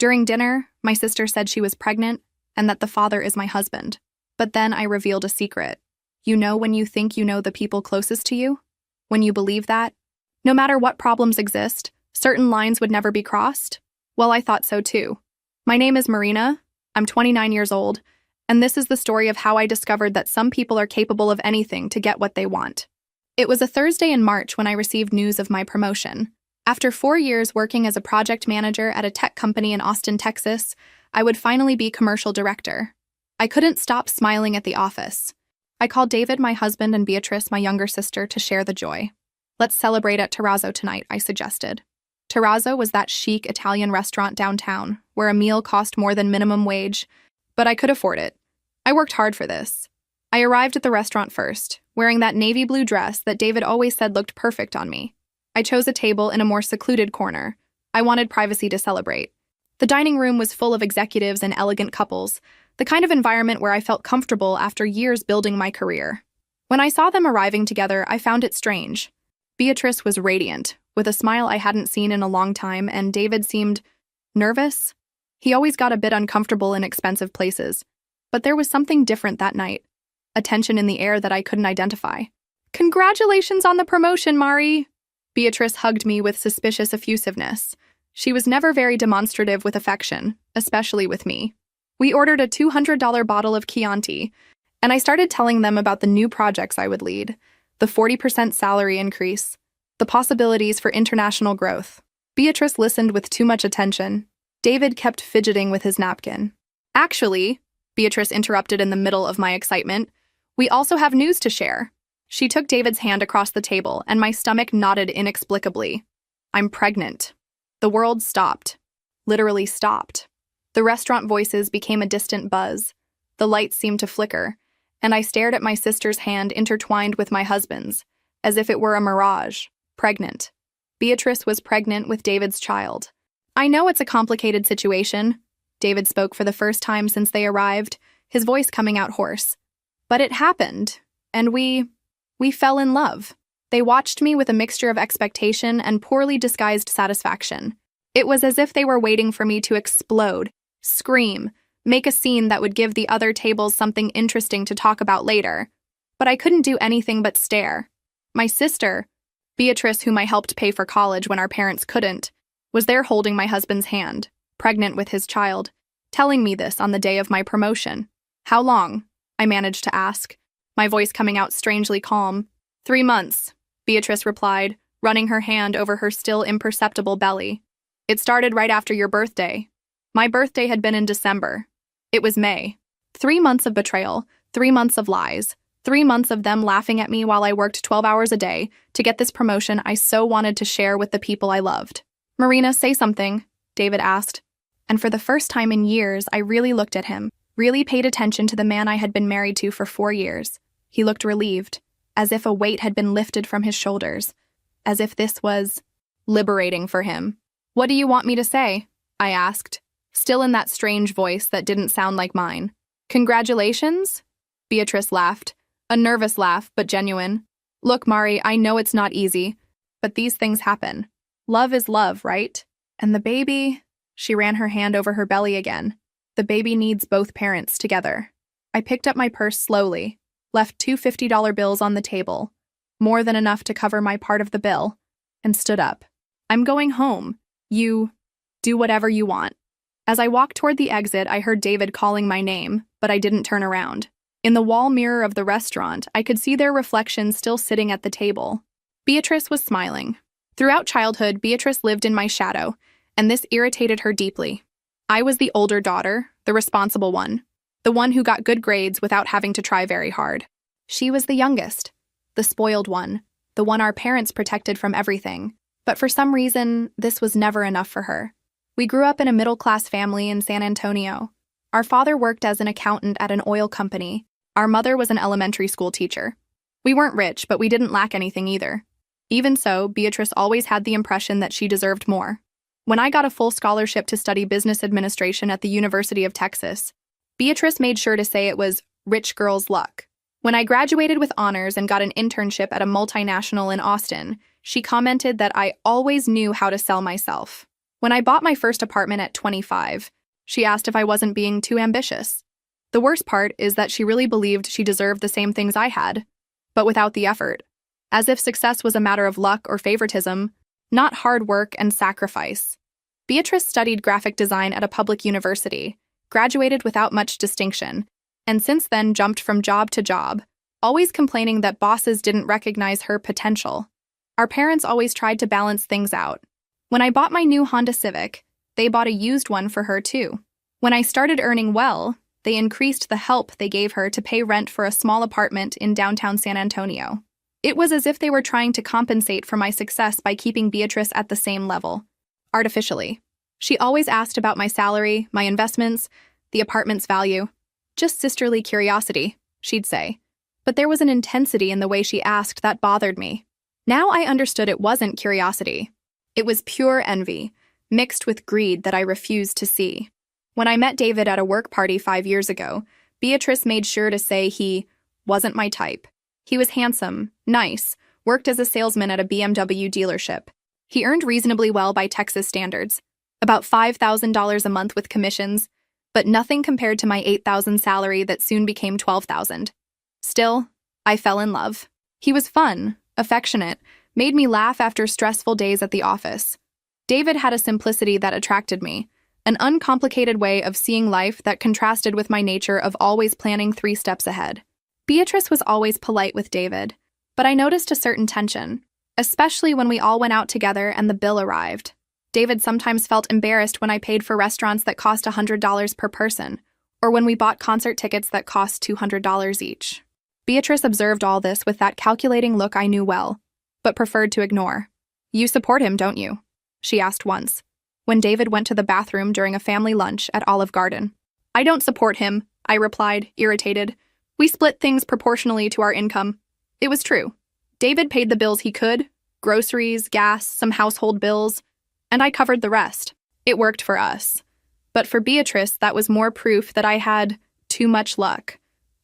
During dinner, my sister said she was pregnant and that the father is my husband. But then I revealed a secret. You know when you think you know the people closest to you? When you believe that? No matter what problems exist, certain lines would never be crossed? Well, I thought so too. My name is Marina, I'm 29 years old, and this is the story of how I discovered that some people are capable of anything to get what they want. It was a Thursday in March when I received news of my promotion. After 4 years working as a project manager at a tech company in Austin, Texas, I would finally be commercial director. I couldn't stop smiling at the office. I called David, my husband, and Beatrice, my younger sister, to share the joy. Let's celebrate at Terrazzo tonight, I suggested. Terrazzo was that chic Italian restaurant downtown, where a meal cost more than minimum wage, but I could afford it. I worked hard for this. I arrived at the restaurant first, wearing that navy blue dress that David always said looked perfect on me. I chose a table in a more secluded corner. I wanted privacy to celebrate. The dining room was full of executives and elegant couples, the kind of environment where I felt comfortable after years building my career. When I saw them arriving together, I found it strange. Beatrice was radiant, with a smile I hadn't seen in a long time, and David seemed nervous. He always got a bit uncomfortable in expensive places, but there was something different that night, a tension in the air that I couldn't identify. Congratulations on the promotion, Mari! Beatrice hugged me with suspicious effusiveness. She was never very demonstrative with affection, especially with me. We ordered a $200 bottle of Chianti, and I started telling them about the new projects I would lead, the 40% salary increase, the possibilities for international growth. Beatrice listened with too much attention. David kept fidgeting with his napkin. Actually, Beatrice interrupted in the middle of my excitement, we also have news to share. She took David's hand across the table, and my stomach knotted inexplicably. I'm pregnant. The world stopped. Literally stopped. The restaurant voices became a distant buzz. The lights seemed to flicker, and I stared at my sister's hand intertwined with my husband's, as if it were a mirage. Pregnant. Beatrice was pregnant with David's child. I know it's a complicated situation. David spoke for the first time since they arrived, his voice coming out hoarse. But it happened, and we fell in love. They watched me with a mixture of expectation and poorly disguised satisfaction. It was as if they were waiting for me to explode, scream, make a scene that would give the other tables something interesting to talk about later. But I couldn't do anything but stare. My sister, Beatrice, whom I helped pay for college when our parents couldn't, was there holding my husband's hand, pregnant with his child, telling me this on the day of my promotion. How long? I managed to ask, my voice coming out strangely calm. 3 months, Beatrice replied, running her hand over her still imperceptible belly. It started right after your birthday. My birthday had been in December. It was May. 3 months of betrayal, 3 months of lies, 3 months of them laughing at me while I worked 12 hours a day to get this promotion I so wanted to share with the people I loved. Marina, say something, David asked. And for the first time in years, I really looked at him, really paid attention to the man I had been married to for 4 years. He looked relieved, as if a weight had been lifted from his shoulders, as if this was liberating for him. What do you want me to say? I asked, still in that strange voice that didn't sound like mine. Congratulations? Beatrice laughed, a nervous laugh, but genuine. Look, Mari, I know it's not easy, but these things happen. Love is love, right? And the baby... She ran her hand over her belly again. The baby needs both parents together. I picked up my purse slowly, left 2 $50 bills on the table, more than enough to cover my part of the bill, and stood up. I'm going home. You do whatever you want. As I walked toward the exit, I heard David calling my name, but I didn't turn around. In the wall mirror of the restaurant, I could see their reflections still sitting at the table. Beatrice was smiling. Throughout childhood, Beatrice lived in my shadow, and this irritated her deeply. I was the older daughter, the responsible one, the one who got good grades without having to try very hard. She was the youngest, the spoiled one, the one our parents protected from everything. But for some reason, this was never enough for her. We grew up in a middle-class family in San Antonio. Our father worked as an accountant at an oil company. Our mother was an elementary school teacher. We weren't rich, but we didn't lack anything either. Even so, Beatrice always had the impression that she deserved more. When I got a full scholarship to study business administration at the University of Texas, Beatrice made sure to say it was rich girl's luck. When I graduated with honors and got an internship at a multinational in Austin, she commented that I always knew how to sell myself. When I bought my first apartment at 25, she asked if I wasn't being too ambitious. The worst part is that she really believed she deserved the same things I had, but without the effort. As if success was a matter of luck or favoritism, not hard work and sacrifice. Beatrice studied graphic design at a public university, graduated without much distinction, and since then jumped from job to job, always complaining that bosses didn't recognize her potential. Our parents always tried to balance things out. When I bought my new Honda Civic, they bought a used one for her too. When I started earning well, they increased the help they gave her to pay rent for a small apartment in downtown San Antonio. It was as if they were trying to compensate for my success by keeping Beatrice at the same level, artificially. She always asked about my salary, my investments, the apartment's value. Just sisterly curiosity, she'd say. But there was an intensity in the way she asked that bothered me. Now I understood it wasn't curiosity. It was pure envy, mixed with greed that I refused to see. When I met David at a work party 5 years ago, Beatrice made sure to say he wasn't my type. He was handsome, nice, worked as a salesman at a BMW dealership. He earned reasonably well by Texas standards, about $5,000 a month with commissions, but nothing compared to my $8,000 salary that soon became $12,000. Still, I fell in love. He was fun, affectionate, made me laugh after stressful days at the office. David had a simplicity that attracted me, an uncomplicated way of seeing life that contrasted with my nature of always planning 3 steps ahead. Beatrice was always polite with David, but I noticed a certain tension, especially when we all went out together and the bill arrived. David sometimes felt embarrassed when I paid for restaurants that cost $100 per person, or when we bought concert tickets that cost $200 each. Beatrice observed all this with that calculating look I knew well, but preferred to ignore. "You support him, don't you?" she asked once, when David went to the bathroom during a family lunch at Olive Garden. "I don't support him," I replied, irritated. "We split things proportionally to our income." It was true. David paid the bills he could, groceries, gas, some household bills, and I covered the rest. It worked for us. But for Beatrice, that was more proof that I had too much luck.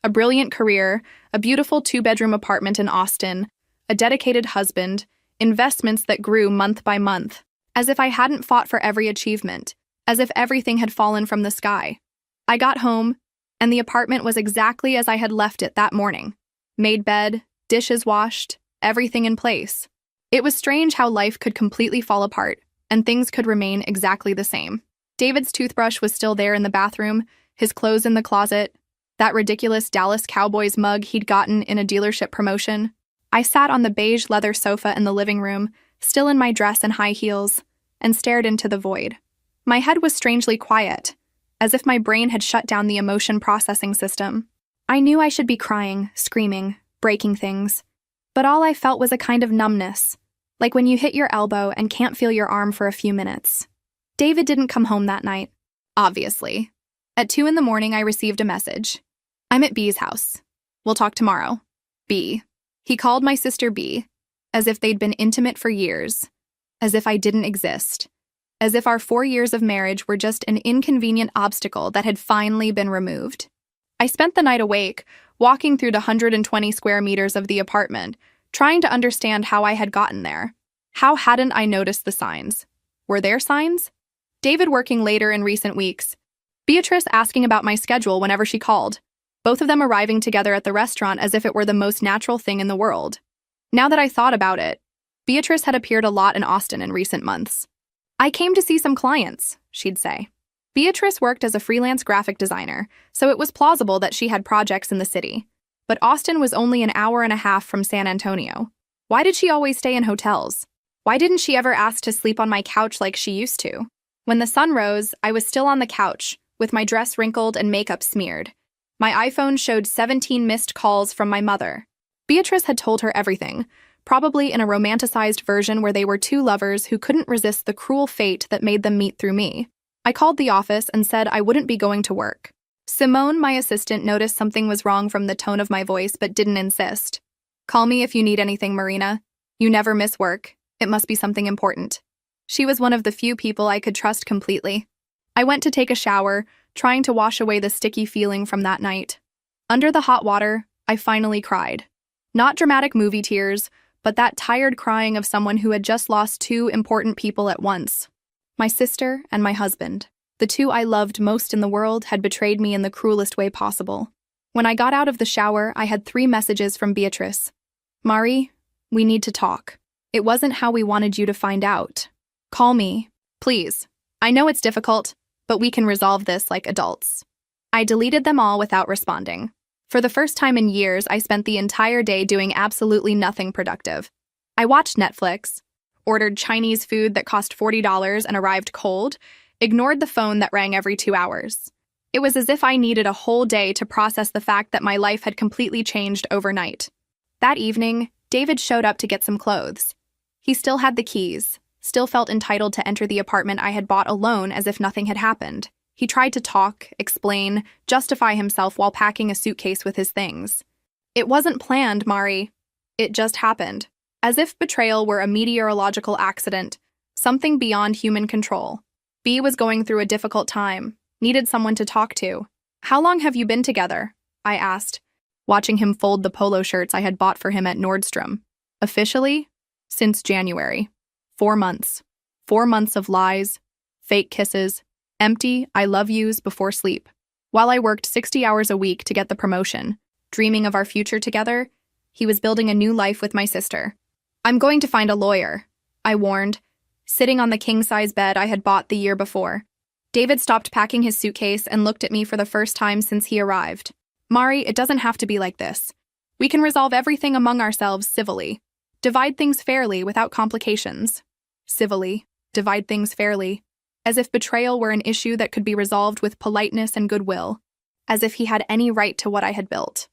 A brilliant career, a beautiful 2-bedroom apartment in Austin, a dedicated husband, investments that grew month by month, as if I hadn't fought for every achievement, as if everything had fallen from the sky. I got home, and the apartment was exactly as I had left it that morning. Made bed, dishes washed, everything in place. It was strange how life could completely fall apart, and things could remain exactly the same. David's toothbrush was still there in the bathroom, his clothes in the closet, that ridiculous Dallas Cowboys mug he'd gotten in a dealership promotion. I sat on the beige leather sofa in the living room, still in my dress and high heels, and stared into the void. My head was strangely quiet, as if my brain had shut down the emotion processing system. I knew I should be crying, screaming, breaking things, but all I felt was a kind of numbness, like when you hit your elbow and can't feel your arm for a few minutes. David didn't come home that night, obviously. At 2 in the morning, I received a message. "I'm at B's house. We'll talk tomorrow." B. He called my sister B, as if they'd been intimate for years, as if I didn't exist, as if our 4 years of marriage were just an inconvenient obstacle that had finally been removed. I spent the night awake, walking through the 120 square meters of the apartment, trying to understand how I had gotten there. How hadn't I noticed the signs? Were there signs? David working later in recent weeks. Beatrice asking about my schedule whenever she called. Both of them arriving together at the restaurant as if it were the most natural thing in the world. Now that I thought about it, Beatrice had appeared a lot in Austin in recent months. "I came to see some clients," she'd say. Beatrice worked as a freelance graphic designer, so it was plausible that she had projects in the city. But Austin was only an hour and a half from San Antonio. Why did she always stay in hotels? Why didn't she ever ask to sleep on my couch like she used to? When the sun rose, I was still on the couch, with my dress wrinkled and makeup smeared. My iPhone showed 17 missed calls from my mother. Beatrice had told her everything, probably in a romanticized version where they were 2 lovers who couldn't resist the cruel fate that made them meet through me. I called the office and said I wouldn't be going to work. Simone, my assistant, noticed something was wrong from the tone of my voice but didn't insist. "Call me if you need anything, Marina. You never miss work. It must be something important." She was one of the few people I could trust completely. I went to take a shower, trying to wash away the sticky feeling from that night. Under the hot water, I finally cried. Not dramatic movie tears, but that tired crying of someone who had just lost 2 important people at once. My sister and my husband, the two I loved most in the world, had betrayed me in the cruelest way possible. When I got out of the shower, I had 3 messages from Beatrice. Mari, we need to talk. It wasn't how we wanted you to find out. Call me, please. I know it's difficult, but we can resolve this like adults. I deleted them all without responding. For the first time in years, I spent the entire day doing absolutely nothing productive. I watched Netflix, ordered Chinese food that cost $40 and arrived cold, ignored the phone that rang every 2 hours. It was as if I needed a whole day to process the fact that my life had completely changed overnight. That evening, David showed up to get some clothes. He still had the keys, still felt entitled to enter the apartment I had bought alone as if nothing had happened. He tried to talk, explain, justify himself while packing a suitcase with his things. It wasn't planned, Mari. It just happened. As if betrayal were a meteorological accident, something beyond human control. B was going through a difficult time, needed someone to talk to. How long have you been together? I asked, watching him fold the polo shirts I had bought for him at Nordstrom. Officially? Since January. 4 months. 4 months of lies, fake kisses, empty I love yous before sleep. While I worked 60 hours a week to get the promotion, dreaming of our future together, he was building a new life with my sister. I'm going to find a lawyer, I warned, sitting on the king-size bed I had bought the year before. David stopped packing his suitcase and looked at me for the first time since he arrived. Mari, it doesn't have to be like this. We can resolve everything among ourselves civilly. Divide things fairly without complications. Civilly. Divide things fairly. As if betrayal were an issue that could be resolved with politeness and goodwill. As if he had any right to what I had built.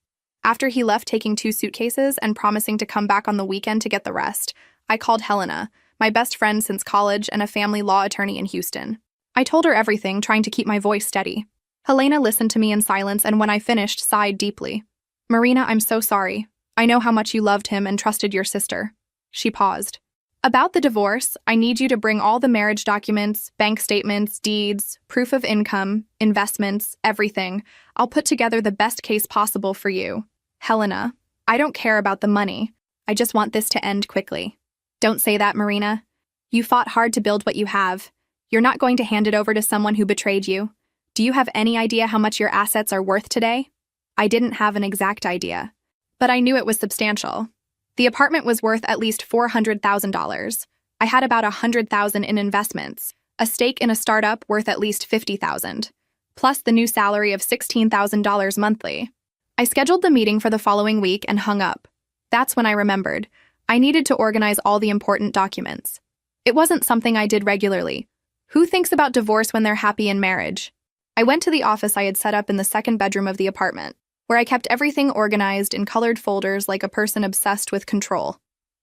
After he left taking 2 suitcases and promising to come back on the weekend to get the rest, I called Helena, my best friend since college and a family law attorney in Houston. I told her everything, trying to keep my voice steady. Helena listened to me in silence and when I finished, sighed deeply. Marina, I'm so sorry. I know how much you loved him and trusted your sister. She paused. About the divorce, I need you to bring all the marriage documents, bank statements, deeds, proof of income, investments, everything. I'll put together the best case possible for you. Helena, I don't care about the money. I just want this to end quickly. Don't say that, Marina. You fought hard to build what you have. You're not going to hand it over to someone who betrayed you. Do you have any idea how much your assets are worth today? I didn't have an exact idea, but I knew it was substantial. The apartment was worth at least $400,000. I had about $100,000 in investments, a stake in a startup worth at least $50,000, plus the new salary of $16,000 monthly. I scheduled the meeting for the following week and hung up. That's when I remembered. I needed to organize all the important documents. It wasn't something I did regularly. Who thinks about divorce when they're happy in marriage? I went to the office I had set up in the 2nd bedroom of the apartment, where I kept everything organized in colored folders like a person obsessed with control.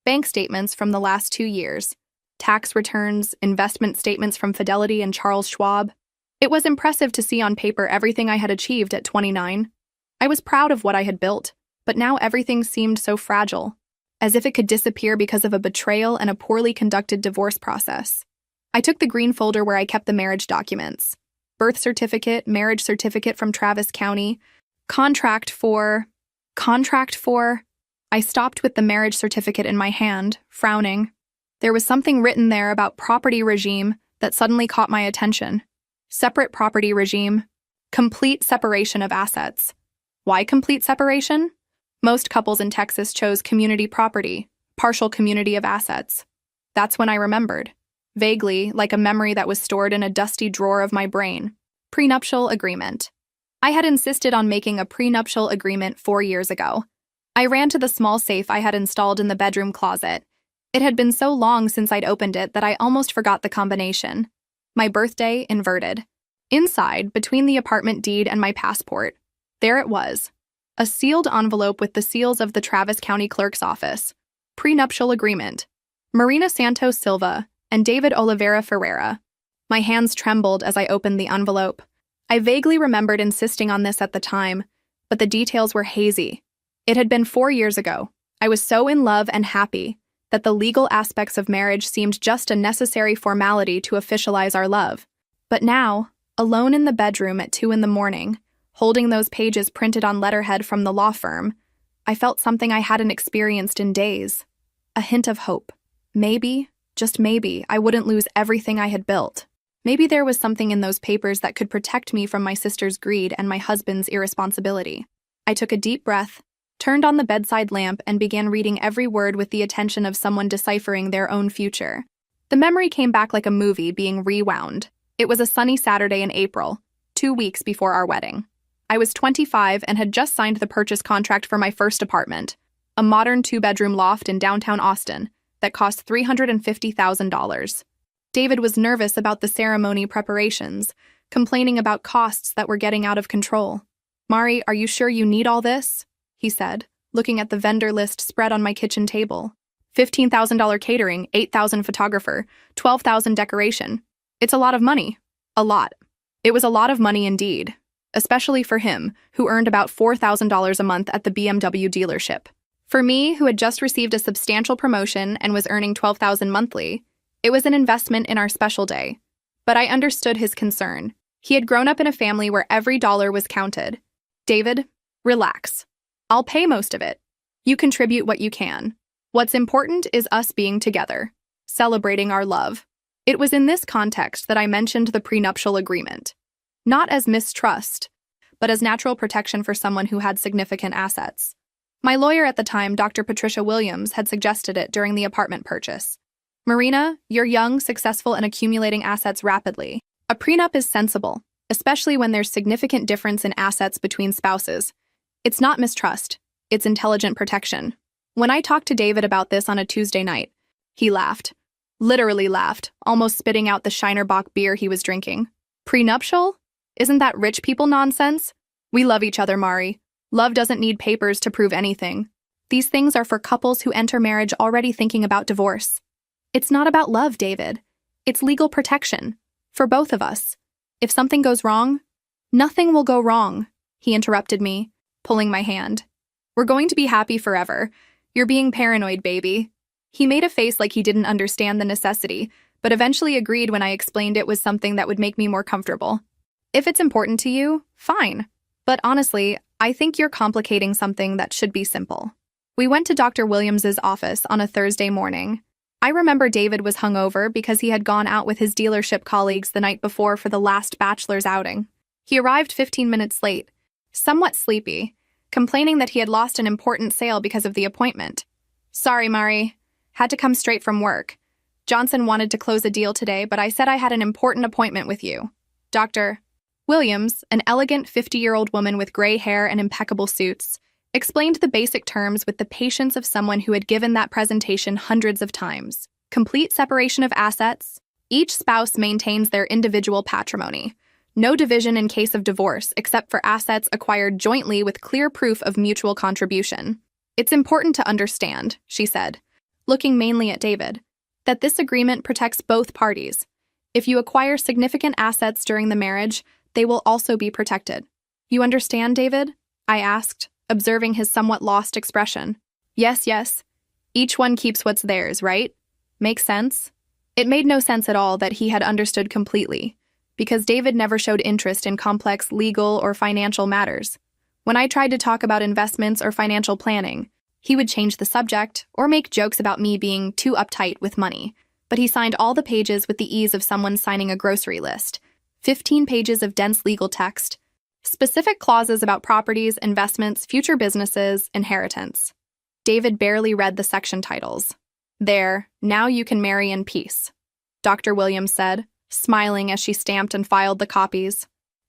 Bank statements from the last 2 years, tax returns, investment statements from Fidelity and Charles Schwab. It was impressive to see on paper everything I had achieved at 29. I was proud of what I had built, but now everything seemed so fragile, as if it could disappear because of a betrayal and a poorly conducted divorce process. I took the green folder where I kept the marriage documents. Birth certificate, marriage certificate from Travis County, contract for... I stopped with the marriage certificate in my hand, frowning. There was something written there about property regime that suddenly caught my attention. Separate property regime. Complete separation of assets. Why complete separation? Most couples in Texas chose community property, partial community of assets. That's when I remembered. Vaguely, like a memory that was stored in a dusty drawer of my brain. Prenuptial agreement. I had insisted on making a prenuptial agreement 4 years ago. I ran to the small safe I had installed in the bedroom closet. It had been so long since I'd opened it that I almost forgot the combination. My birthday inverted. Inside, between the apartment deed and my passport, there it was. A sealed envelope with the seals of the Travis County Clerk's office. Prenuptial agreement. Marina Santos Silva and David Oliveira Ferreira. My hands trembled as I opened the envelope. I vaguely remembered insisting on this at the time, but the details were hazy. It had been 4 years ago. I was so in love and happy that the legal aspects of marriage seemed just a necessary formality to officialize our love. But now, alone in the bedroom at 2 a.m, holding those pages printed on letterhead from the law firm, I felt something I hadn't experienced in days. A hint of hope. Maybe, just maybe, I wouldn't lose everything I had built. Maybe there was something in those papers that could protect me from my sister's greed and my husband's irresponsibility. I took a deep breath, turned on the bedside lamp, and began reading every word with the attention of someone deciphering their own future. The memory came back like a movie being rewound. It was a sunny Saturday in April, 2 weeks before our wedding. I was 25 and had just signed the purchase contract for my first apartment, a modern 2-bedroom loft in downtown Austin that cost $350,000. David was nervous about the ceremony preparations, complaining about costs that were getting out of control. "Mari, are you sure you need all this?" he said, looking at the vendor list spread on my kitchen table. $15,000 catering, $8,000 photographer, $12,000 decoration. It's a lot of money. A lot. It was a lot of money indeed, especially for him, who earned about $4,000 a month at the BMW dealership. For me, who had just received a substantial promotion and was earning $12,000 monthly, it was an investment in our special day. But I understood his concern. He had grown up in a family where every dollar was counted. "David, relax. I'll pay most of it. You contribute what you can. What's important is us being together, celebrating our love." It was in this context that I mentioned the prenuptial agreement. Not as mistrust, but as natural protection for someone who had significant assets. My lawyer at the time, Dr. Patricia Williams, had suggested it during the apartment purchase. "Marina, you're young, successful, and accumulating assets rapidly. A prenup is sensible, especially when there's significant difference in assets between spouses. It's not mistrust, it's intelligent protection." When I talked to David about this on a Tuesday night, he laughed. Literally laughed, almost spitting out the Shiner Bock beer he was drinking. "Prenuptial? Isn't that rich people nonsense? We love each other, Mari. Love doesn't need papers to prove anything. These things are for couples who enter marriage already thinking about divorce. It's not about love, David. It's legal protection. For both of us. If something goes wrong, nothing will go wrong," he interrupted me, pulling my hand. "We're going to be happy forever. You're being paranoid, baby." He made a face like he didn't understand the necessity, but eventually agreed when I explained it was something that would make me more comfortable. "If it's important to you, fine. But honestly, I think you're complicating something that should be simple." We went to Dr. Williams's office on a Thursday morning. I remember David was hungover because he had gone out with his dealership colleagues the night before for the last bachelor's outing. He arrived 15 minutes late, somewhat sleepy, complaining that he had lost an important sale because of the appointment. "Sorry, Mari. Had to come straight from work. Johnson wanted to close a deal today, but I said I had an important appointment with you." Dr. Williams, an elegant 50-year-old woman with gray hair and impeccable suits, explained the basic terms with the patience of someone who had given that presentation hundreds of times. Complete separation of assets. Each spouse maintains their individual patrimony. No division in case of divorce except for assets acquired jointly with clear proof of mutual contribution. "It's important to understand," she said, looking mainly at David, "that this agreement protects both parties. If you acquire significant assets during the marriage, they will also be protected." "You understand, David?" I asked, observing his somewhat lost expression. Yes. Each one keeps what's theirs, right? Makes sense?" It made no sense at all that he had understood completely, because David never showed interest in complex legal or financial matters. When I tried to talk about investments or financial planning, he would change the subject or make jokes about me being too uptight with money, but he signed all the pages with the ease of someone signing a grocery list. 15 pages of dense legal text, specific clauses about properties, investments, future businesses, inheritance. David barely read the section titles. "There, now you can marry in peace," Dr. Williams said, smiling as she stamped and filed the copies.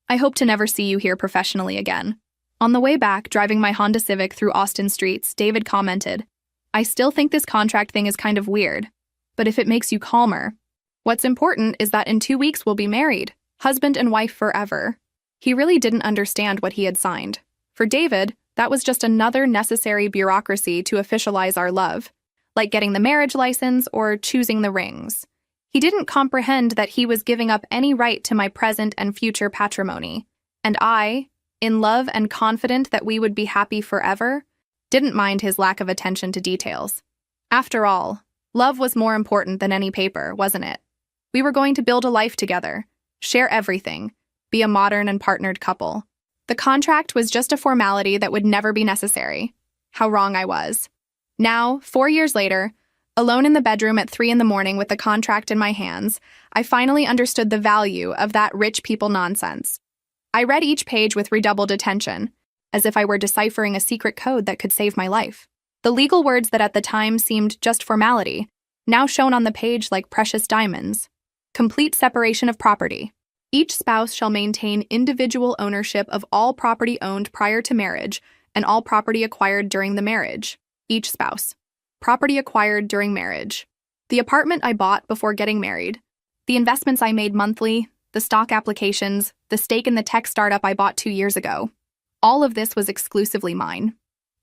"I hope to never see you here professionally again." On the way back, driving my Honda Civic through Austin streets, David commented, "I still think this contract thing is kind of weird, but if it makes you calmer, what's important is that in 2 weeks we'll be married, husband and wife forever." He really didn't understand what he had signed. For David, that was just another necessary bureaucracy to officialize our love, like getting the marriage license or choosing the rings. He didn't comprehend that he was giving up any right to my present and future patrimony, and I, in love and confident that we would be happy forever, didn't mind his lack of attention to details. After all, love was more important than any paper, wasn't it? We were going to build a life together, share everything, be a modern and partnered couple. The contract was just a formality that would never be necessary. How wrong I was. Now, 4 years later, Alone in the bedroom at 3 in the morning with the contract in my hands, I finally understood the value of that rich people nonsense. I read each page with redoubled attention, as if I were deciphering a secret code that could save my life. The legal words that at the time seemed just formality, now shone on the page like precious diamonds. Complete separation of property. Each spouse shall maintain individual ownership of all property owned prior to marriage and all property acquired during the marriage. Each spouse. Property acquired during marriage. The apartment I bought before getting married. The investments I made monthly, the stock applications, the stake in the tech startup I bought 2 years ago. All of this was exclusively mine.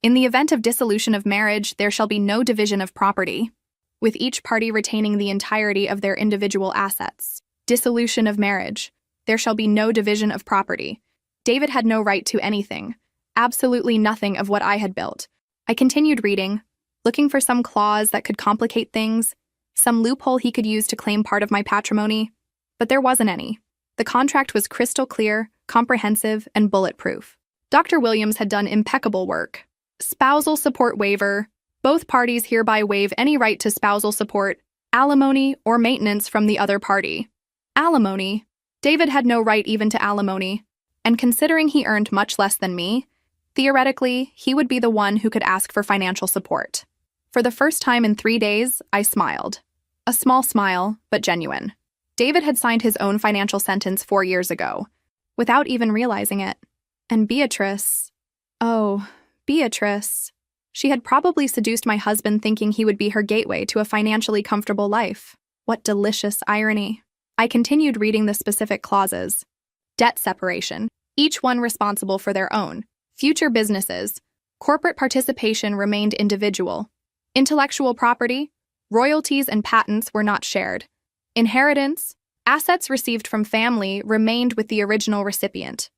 In the event of dissolution of marriage, there shall be no division of property, with each party retaining the entirety of their individual assets. Dissolution of marriage. There shall be no division of property. David had no right to anything, absolutely nothing of what I had built. I continued reading, looking for some clause that could complicate things, some loophole he could use to claim part of my patrimony, but there wasn't any. The contract was crystal clear, comprehensive, and bulletproof. Dr. Williams had done impeccable work. Spousal support waiver. Both parties hereby waive any right to spousal support, alimony, or maintenance from the other party. Alimony. David had no right even to alimony, and considering he earned much less than me, theoretically, he would be the one who could ask for financial support. For the first time in 3 days, I smiled. A small smile, but genuine. David had signed his own financial sentence 4 years ago, without even realizing it. And Beatrice... Oh, Beatrice... She had probably seduced my husband thinking he would be her gateway to a financially comfortable life. What delicious irony. I continued reading the specific clauses. Debt separation, each one responsible for their own. Future businesses. Corporate participation remained individual. Intellectual property, royalties and patents were not shared. Inheritance, assets received from family remained with the original recipient.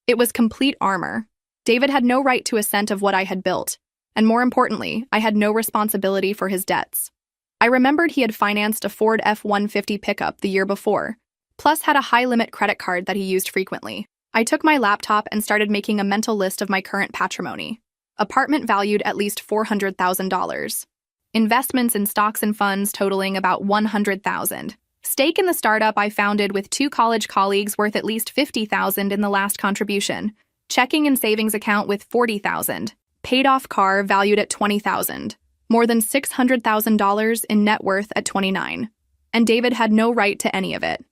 It was complete armor. David had no right to a cent of what I had built. And more importantly, I had no responsibility for his debts. I remembered he had financed a Ford F-150 pickup the year before, plus had a high-limit credit card that he used frequently. I took my laptop and started making a mental list of my current patrimony. Apartment valued at least $400,000. Investments in stocks and funds totaling about $100,000. Stake in the startup I founded with 2 college colleagues worth at least $50,000 in the last contribution. Checking and savings account with $40,000. Paid-off car valued at $20,000, more than $600,000 in net worth at 29. And David had no right to any of it.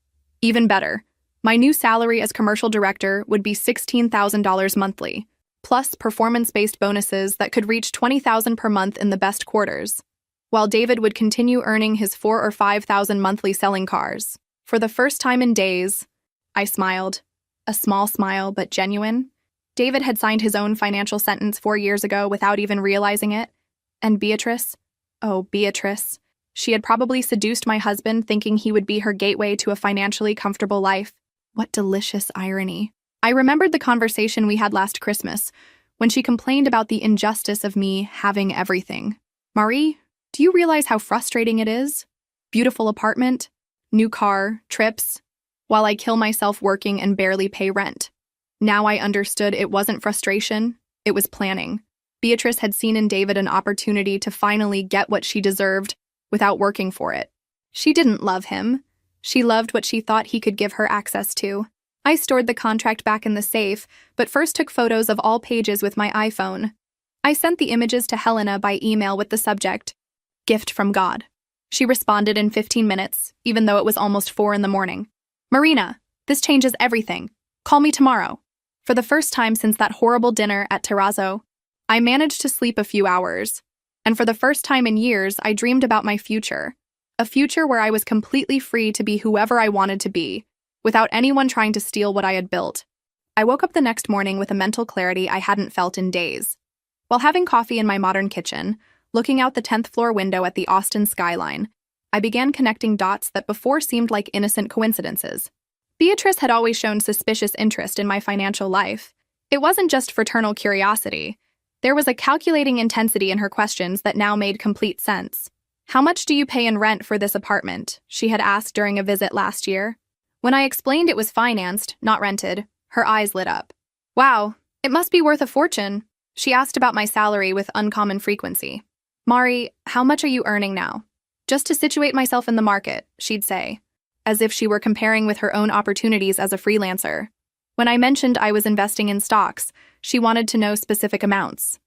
Even better, my new salary as commercial director would be $16,000 monthly, plus performance-based bonuses that could reach $20,000 per month in the best quarters, while David would continue earning his $4,000 or $5,000 monthly selling cars. For the first time in days, I smiled. A small smile, but genuine. David had signed his own financial sentence 4 years ago without even realizing it. And Beatrice? Oh, Beatrice. She had probably seduced my husband thinking he would be her gateway to a financially comfortable life. What delicious irony. I remembered the conversation we had last Christmas, when she complained about the injustice of me having everything. Marie, do you realize how frustrating it is? Beautiful apartment, new car, trips, while I kill myself working and barely pay rent. Now I understood it wasn't frustration, it was planning. Beatrice had seen in David an opportunity to finally get what she deserved without working for it. She didn't love him. She loved what she thought he could give her access to. I stored the contract back in the safe, but first took photos of all pages with my iPhone. I sent the images to Helena by email with the subject, "Gift from God." She responded in 15 minutes, even though it was almost 4 in the morning. "Marina, this changes everything. Call me tomorrow." For the first time since that horrible dinner at Terrazzo, I managed to sleep a few hours. And for the first time in years, I dreamed about my future. A future where I was completely free to be whoever I wanted to be, without anyone trying to steal what I had built. I woke up the next morning with a mental clarity I hadn't felt in days. While having coffee in my modern kitchen, looking out the 10th floor window at the Austin skyline, I began connecting dots that before seemed like innocent coincidences. Beatrice had always shown suspicious interest in my financial life. It wasn't just fraternal curiosity. There was a calculating intensity in her questions that now made complete sense. "How much do you pay in rent for this apartment?" she had asked during a visit last year. When I explained it was financed, not rented, her eyes lit up. "Wow, it must be worth a fortune." She asked about my salary with uncommon frequency. "Mari, how much are you earning now?" Just to situate myself in the market, she'd say, as if she were comparing with her own opportunities as a freelancer. When I mentioned I was investing in stocks, she wanted to know specific amounts.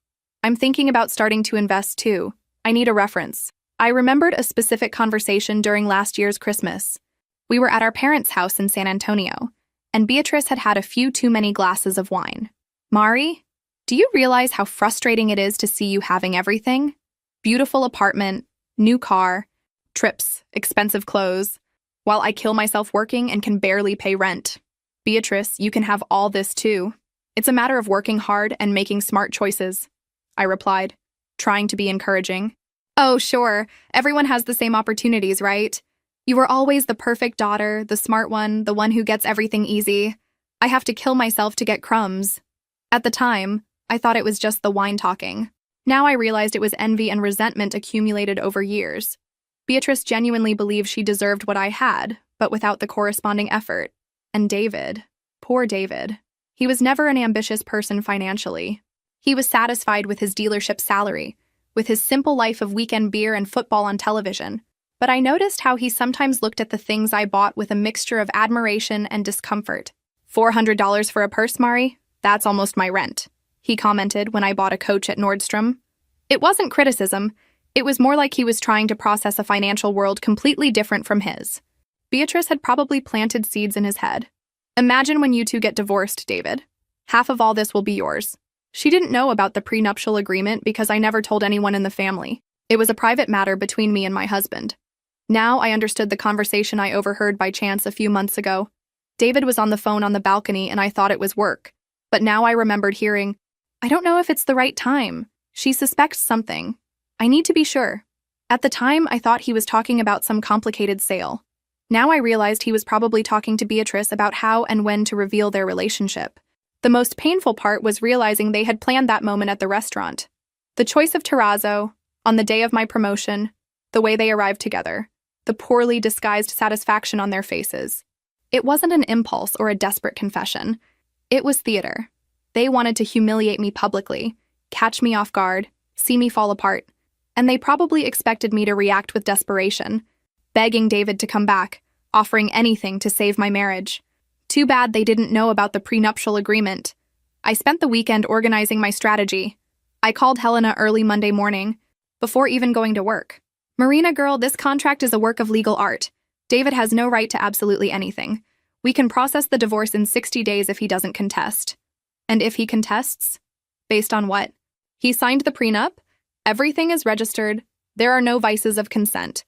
I'm thinking about starting to invest too. I need a reference. I remembered a specific conversation during last year's Christmas. We were at our parents' house in San Antonio, and Beatrice had had a few too many glasses of wine. Mari, do you realize how frustrating it is to see you having everything? Beautiful apartment, new car, trips, expensive clothes, while I kill myself working and can barely pay rent. Beatrice, you can have all this too. It's a matter of working hard and making smart choices, I replied, trying to be encouraging. Oh, sure, everyone has the same opportunities, right? You were always the perfect daughter, the smart one, the one who gets everything easy. I have to kill myself to get crumbs. At the time, I thought it was just the wine talking. Now I realized it was envy and resentment accumulated over years. Beatrice genuinely believed she deserved what I had, but without the corresponding effort. And David, poor David. He was never an ambitious person financially. He was satisfied with his dealership salary, with his simple life of weekend beer and football on television. But I noticed how he sometimes looked at the things I bought with a mixture of admiration and discomfort. $400 for a purse, Mari? That's almost my rent, he commented when I bought a coach at Nordstrom. It wasn't criticism. It was more like he was trying to process a financial world completely different from his. Beatrice had probably planted seeds in his head. Imagine when you two get divorced, David. Half of all this will be yours. She didn't know about the prenuptial agreement because I never told anyone in the family. It was a private matter between me and my husband. Now I understood the conversation I overheard by chance a few months ago. David was on the phone on the balcony and I thought it was work. But now I remembered hearing, I don't know if it's the right time. She suspects something. I need to be sure. At the time, I thought he was talking about some complicated sale. Now I realized he was probably talking to Beatrice about how and when to reveal their relationship. The most painful part was realizing they had planned that moment at the restaurant. The choice of terrazzo, on the day of my promotion, the way they arrived together, the poorly disguised satisfaction on their faces. It wasn't an impulse or a desperate confession. It was theater. They wanted to humiliate me publicly, catch me off guard, see me fall apart, and they probably expected me to react with desperation, begging David to come back, offering anything to save my marriage. Too bad they didn't know about the prenuptial agreement. I spent the weekend organizing my strategy. I called Helena early Monday morning, before even going to work. Marina girl, this contract is a work of legal art. David has no right to absolutely anything. We can process the divorce in 60 days if he doesn't contest. And if he contests? Based on what? He signed the prenup. Everything is registered. There are no vices of consent.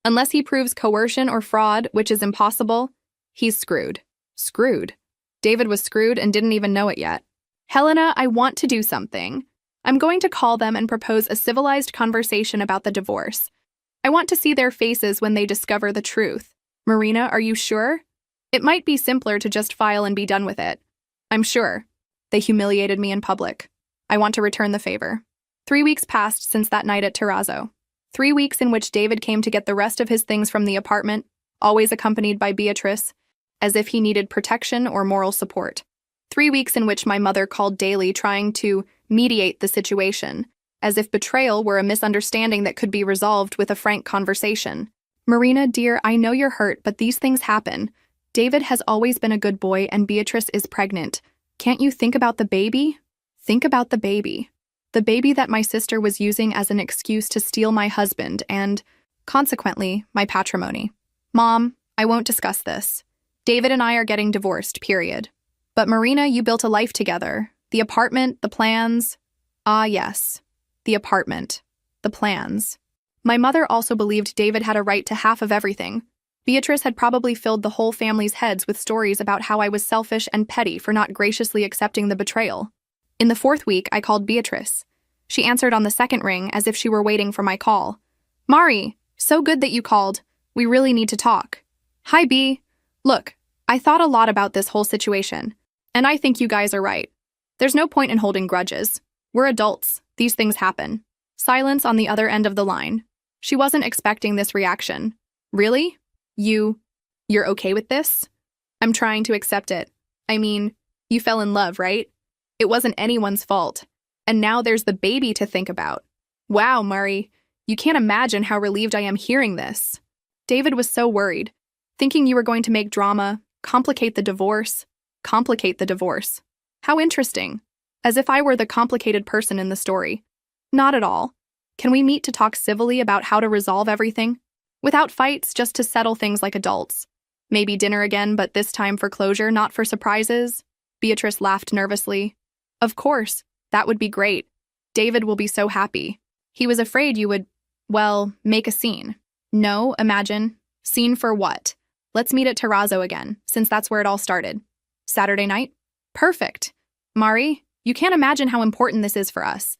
Unless he proves coercion or fraud, which is impossible, he's screwed. Screwed. David was screwed and didn't even know it yet. Helena, I want to do something. I'm going to call them and propose a civilized conversation about the divorce. I want to see their faces when they discover the truth. Marina, are you sure? It might be simpler to just file and be done with it. I'm sure. They humiliated me in public. I want to return the favor. 3 weeks passed since that night at Terrazzo. 3 weeks in which David came to get the rest of his things from the apartment, always accompanied by Beatrice, as if he needed protection or moral support. 3 weeks in which my mother called daily trying to mediate the situation, as if betrayal were a misunderstanding that could be resolved with a frank conversation. Marina, dear, I know you're hurt, but these things happen. David has always been a good boy and Beatrice is pregnant. Can't you think about the baby? Think about the baby. The baby that my sister was using as an excuse to steal my husband and, consequently, my patrimony. Mom, I won't discuss this. David and I are getting divorced, period. But Marina, you built a life together. The apartment, the plans. Ah, yes. The apartment. The plans. My mother also believed David had a right to half of everything. Beatrice had probably filled the whole family's heads with stories about how I was selfish and petty for not graciously accepting the betrayal. In the 4th week, I called Beatrice. She answered on the 2nd ring as if she were waiting for my call. Mari, so good that you called. We really need to talk. Hi, B. Look, I thought a lot about this whole situation, and I think you guys are right. There's no point in holding grudges. We're adults. These things happen. Silence on the other end of the line. She wasn't expecting this reaction. Really? You're okay with this? I'm trying to accept it. I mean, you fell in love, right? It wasn't anyone's fault. And now there's the baby to think about. Wow, Murray, You can't imagine how relieved I am hearing this. David was so worried, thinking you were going to make drama, complicate the divorce. Complicate the divorce. How interesting. As if I were the complicated person in the story. Not at all. Can we meet to talk civilly about how to resolve everything? Without fights, just to settle things like adults. Maybe dinner again, but this time for closure, not for surprises? Beatrice laughed nervously. Of course, that would be great. David will be so happy. He was afraid you would, well, make a scene. No, imagine. Scene for what? Let's meet at Terrazzo again, since that's where it all started. Saturday night? Perfect. Mari, you can't imagine how important this is for us.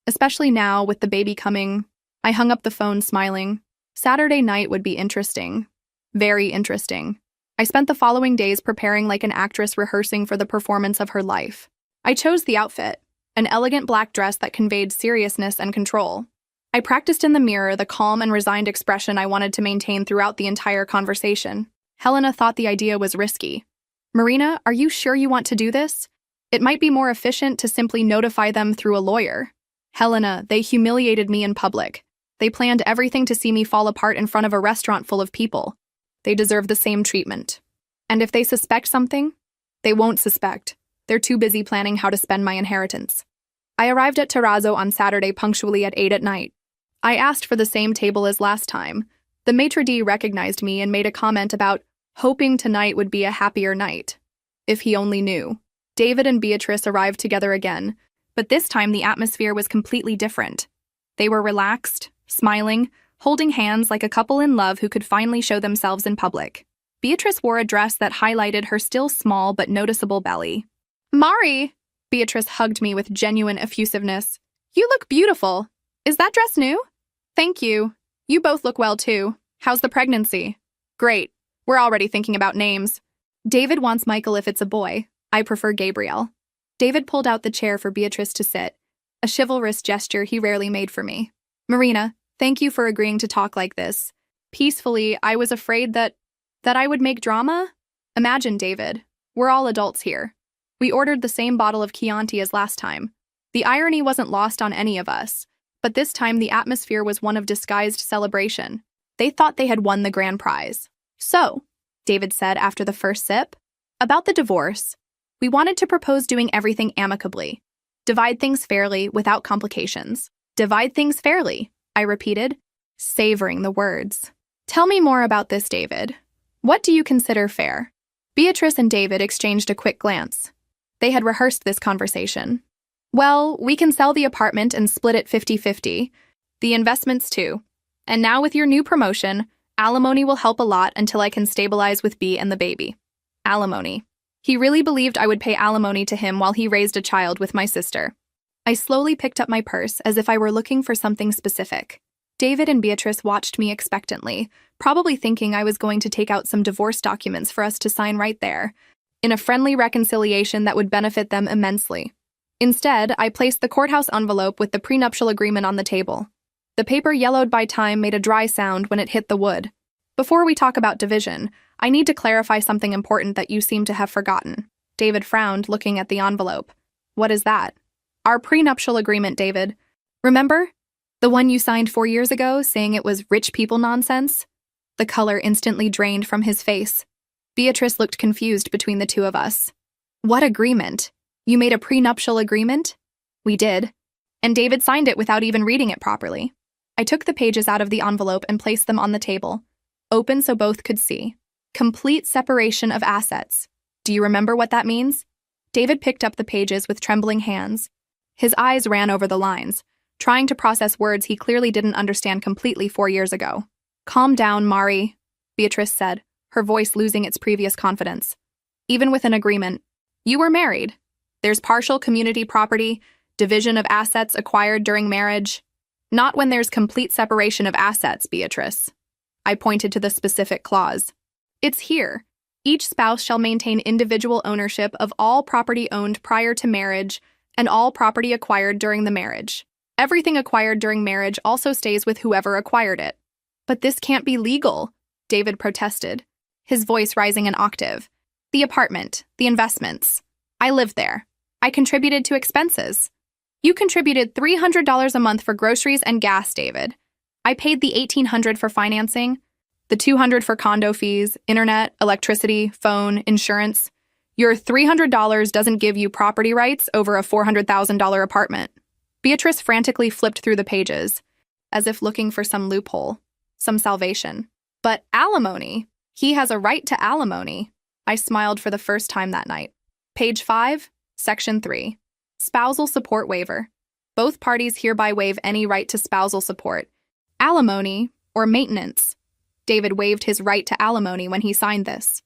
Especially now, with the baby coming. I hung up the phone smiling. Saturday night would be interesting. Very interesting. I spent the following days preparing like an actress rehearsing for the performance of her life. I chose the outfit, an elegant black dress that conveyed seriousness and control. I practiced in the mirror the calm and resigned expression I wanted to maintain throughout the entire conversation. Helena thought the idea was risky. Marina, are you sure you want to do this? It might be more efficient to simply notify them through a lawyer. Helena, they humiliated me in public. They planned everything to see me fall apart in front of a restaurant full of people. They deserve the same treatment. And if they suspect something, they won't suspect. They're too busy planning how to spend my inheritance. I arrived at Terrazzo on Saturday punctually at 8 at night. I asked for the same table as last time. The maitre d' recognized me and made a comment about hoping tonight would be a happier night. If he only knew. David and Beatrice arrived together again, but this time the atmosphere was completely different. They were relaxed, smiling, holding hands like a couple in love who could finally show themselves in public. Beatrice wore a dress that highlighted her still small but noticeable belly. Mari! Beatrice hugged me with genuine effusiveness. You look beautiful. Is that dress new? Thank you. You both look well too. How's the pregnancy? Great. We're already thinking about names. David wants Michael if it's a boy. I prefer Gabriel. David pulled out the chair for Beatrice to sit, a chivalrous gesture he rarely made for me. Marina, thank you for agreeing to talk like this. Peacefully, I was afraid that I would make drama? Imagine, David. We're all adults here. We ordered the same bottle of Chianti as last time. The irony wasn't lost on any of us, but this time the atmosphere was one of disguised celebration. They thought they had won the grand prize. So, David said after the first sip, about the divorce, we wanted to propose doing everything amicably. Divide things fairly without complications. Divide things fairly, I repeated, savoring the words. Tell me more about this, David. What do you consider fair? Beatrice and David exchanged a quick glance. They had rehearsed this conversation. Well, we can sell the apartment and split it 50-50. The investments too. And now with your new promotion, alimony will help a lot until I can stabilize with B and the baby. Alimony. He really believed I would pay alimony to him while he raised a child with my sister. I slowly picked up my purse as if I were looking for something specific. David and Beatrice watched me expectantly, probably thinking I was going to take out some divorce documents for us to sign right there, in a friendly reconciliation that would benefit them immensely. Instead, I placed the courthouse envelope with the prenuptial agreement on the table. The paper yellowed by time made a dry sound when it hit the wood. Before we talk about division, I need to clarify something important that you seem to have forgotten. David frowned, looking at the envelope. What is that? Our prenuptial agreement, David. Remember? The one you signed 4 years ago, saying it was rich people nonsense? The color instantly drained from his face. Beatrice looked confused between the two of us. What agreement? You made a prenuptial agreement? We did. And David signed it without even reading it properly. I took the pages out of the envelope and placed them on the table, open so both could see. Complete separation of assets. Do you remember what that means? David picked up the pages with trembling hands. His eyes ran over the lines, trying to process words he clearly didn't understand completely 4 years ago. Calm down, Mari, Beatrice said, her voice losing its previous confidence. Even with an agreement, you were married. There's partial community property, division of assets acquired during marriage. Not when there's complete separation of assets, Beatrice. I pointed to the specific clause. It's here. Each spouse shall maintain individual ownership of all property owned prior to marriage and all property acquired during the marriage. Everything acquired during marriage also stays with whoever acquired it. But this can't be legal, David protested, his voice rising an octave. The apartment, the investments. I lived there. I contributed to expenses. You contributed $300 a month for groceries and gas, David. I paid the $1,800 for financing, the $200 for condo fees, internet, electricity, phone, insurance. Your $300 doesn't give you property rights over a $400,000 apartment. Beatrice frantically flipped through the pages, as if looking for some loophole, some salvation. But alimony? He has a right to alimony. I smiled for the first time that night. Page 5, Section 3. Spousal support waiver. Both parties hereby waive any right to spousal support, alimony, or maintenance. David waived his right to alimony when he signed this.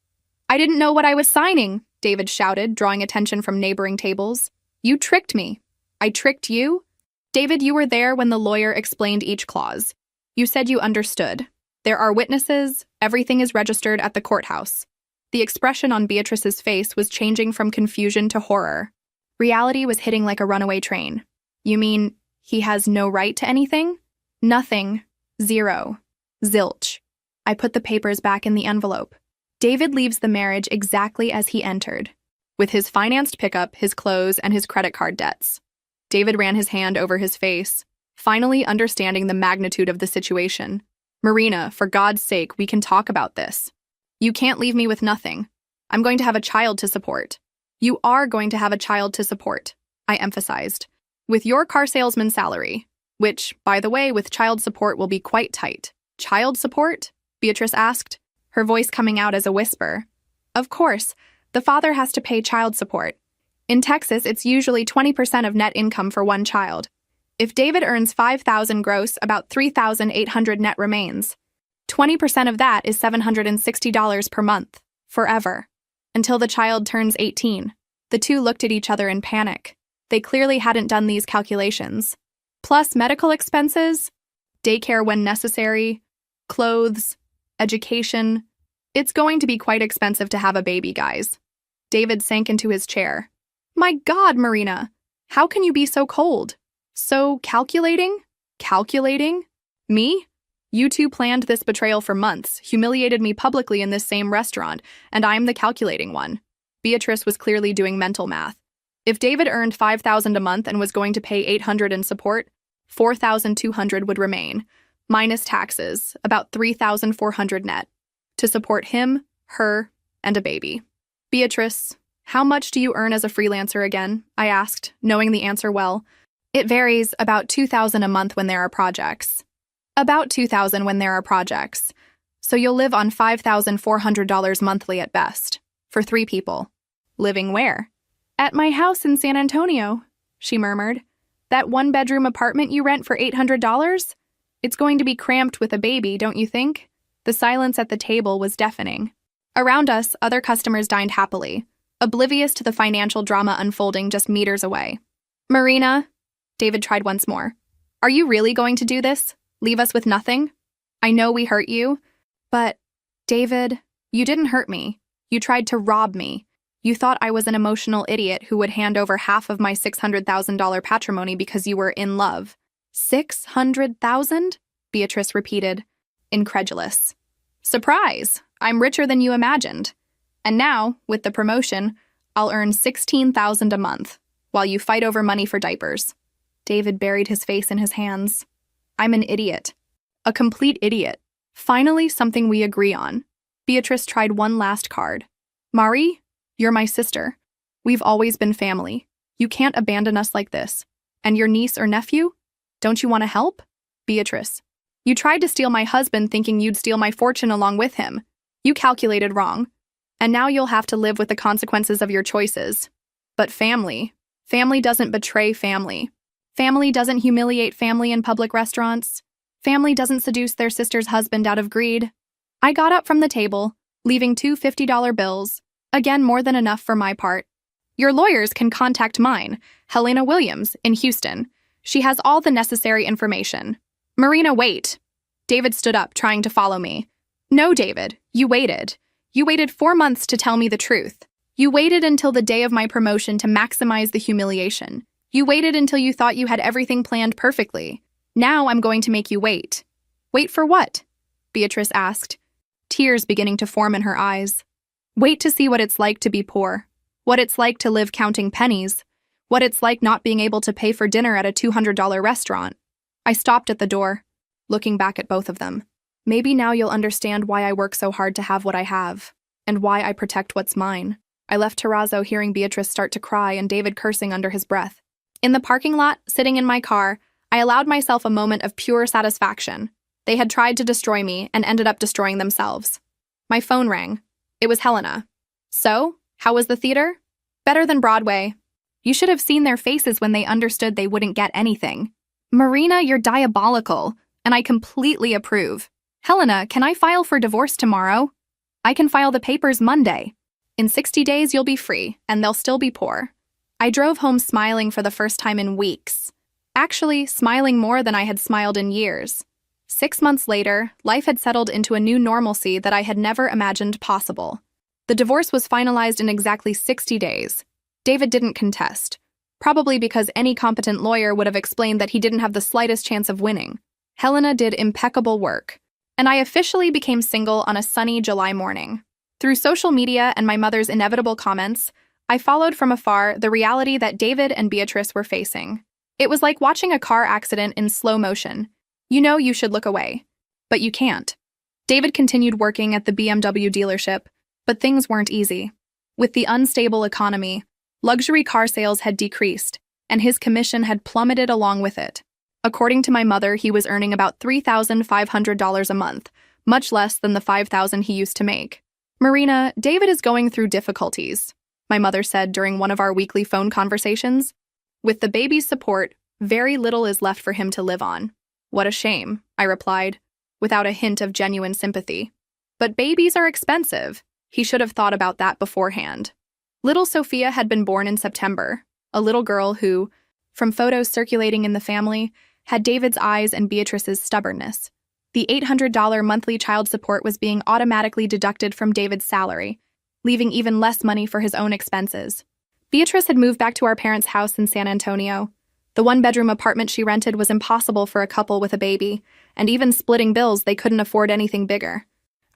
I didn't know what I was signing, David shouted, drawing attention from neighboring tables. You tricked me. I tricked you? David, you were there when the lawyer explained each clause. You said you understood. There are witnesses. Everything is registered at the courthouse. The expression on Beatrice's face was changing from confusion to horror. Reality was hitting like a runaway train. You mean he has no right to anything? Nothing. Zero. Zilch. I put the papers back in the envelope. David leaves the marriage exactly as he entered, with his financed pickup, his clothes, and his credit card debts. David ran his hand over his face, finally understanding the magnitude of the situation. Marina, for God's sake, we can talk about this. You can't leave me with nothing. I'm going to have a child to support. You are going to have a child to support, I emphasized. With your car salesman salary, which, by the way, with child support will be quite tight. Child support? Beatrice asked, her voice coming out as a whisper. Of course, the father has to pay child support. In Texas, it's usually 20% of net income for one child. If David earns $5,000 gross, about $3,800 net remains. 20% of that is $760 per month, forever, until the child turns 18. The two looked at each other in panic. They clearly hadn't done these calculations. Plus medical expenses, daycare when necessary, clothes, education. It's going to be quite expensive to have a baby, guys. David sank into his chair. My God, Marina, how can you be so cold? So calculating? Calculating? Me? You two planned this betrayal for months, humiliated me publicly in this same restaurant, and I'm the calculating one. Beatrice was clearly doing mental math. If David earned $5,000 a month and was going to pay $800 in support, $4,200 would remain, minus taxes, about $3,400 net, to support him, her, and a baby. Beatrice, how much do you earn as a freelancer again? I asked, knowing the answer well. It varies, about $2,000 a month when there are projects. About $2,000 when there are projects. So you'll live on $5,400 monthly at best, for 3 people. Living where? At my house in San Antonio, she murmured. That 1-bedroom apartment you rent for $800? It's going to be cramped with a baby, don't you think? The silence at the table was deafening. Around us, other customers dined happily, oblivious to the financial drama unfolding just meters away. Marina, David tried once more. Are you really going to do this? Leave us with nothing? I know we hurt you, but, David, you didn't hurt me. You tried to rob me. You thought I was an emotional idiot who would hand over half of my $600,000 patrimony because you were in love. $600,000? Beatrice repeated, incredulous. Surprise! I'm richer than you imagined. And now, with the promotion, I'll earn $16,000 a month, while you fight over money for diapers. David buried his face in his hands. I'm an idiot. A complete idiot. Finally, something we agree on. Beatrice tried one last card. Mari, you're my sister. We've always been family. You can't abandon us like this. And your niece or nephew? Don't you want to help? Beatrice. You tried to steal my husband thinking you'd steal my fortune along with him. You calculated wrong. And now you'll have to live with the consequences of your choices. But family doesn't betray family. Family doesn't humiliate family in public restaurants. Family doesn't seduce their sister's husband out of greed. I got up from the table, leaving 2 $50 bills, again more than enough for my part. Your lawyers can contact mine, Helena Williams, in Houston. She has all the necessary information. Marina, wait. David stood up, trying to follow me. No, David, you waited. You waited 4 months to tell me the truth. You waited until the day of my promotion to maximize the humiliation. You waited until you thought you had everything planned perfectly. Now I'm going to make you wait. Wait for what? Beatrice asked, tears beginning to form in her eyes. Wait to see what it's like to be poor. What it's like to live counting pennies. What it's like not being able to pay for dinner at a $200 restaurant. I stopped at the door. looking back at both of them. Maybe now you'll understand why I work so hard to have what I have, and why I protect what's mine. I left Terrazzo hearing Beatrice start to cry and David cursing under his breath. In the parking lot, sitting in my car, I allowed myself a moment of pure satisfaction. They had tried to destroy me and ended up destroying themselves. My phone rang. It was Helena. So, how was the theater? Better than Broadway. You should have seen their faces when they understood they wouldn't get anything. Marina, you're diabolical, and I completely approve. Helena, can I file for divorce tomorrow? I can file the papers Monday. In 60 days, you'll be free, and they'll still be poor. I drove home smiling for the first time in weeks. Actually, smiling more than I had smiled in years. 6 months later, life had settled into a new normalcy that I had never imagined possible. The divorce was finalized in exactly 60 days. David didn't contest, probably because any competent lawyer would have explained that he didn't have the slightest chance of winning. Helena did impeccable work, and I officially became single on a sunny July morning. Through social media and my mother's inevitable comments, I followed from afar the reality that David and Beatrice were facing. It was like watching a car accident in slow motion. You know you should look away, but you can't. David continued working at the BMW dealership, but things weren't easy. With the unstable economy, luxury car sales had decreased, and his commission had plummeted along with it. According to my mother, he was earning about $3,500 a month, much less than the $5,000 he used to make. Marina, David is going through difficulties, my mother said during one of our weekly phone conversations. With the baby's support, very little is left for him to live on. What a shame, I replied, without a hint of genuine sympathy. But babies are expensive. He should have thought about that beforehand. Little Sophia had been born in September, a little girl who, from photos circulating in the family, had David's eyes and Beatrice's stubbornness. The $800 monthly child support was being automatically deducted from David's salary, leaving even less money for his own expenses. Beatrice had moved back to our parents' house in San Antonio. The one-bedroom apartment she rented was impossible for a couple with a baby, and even splitting bills, they couldn't afford anything bigger.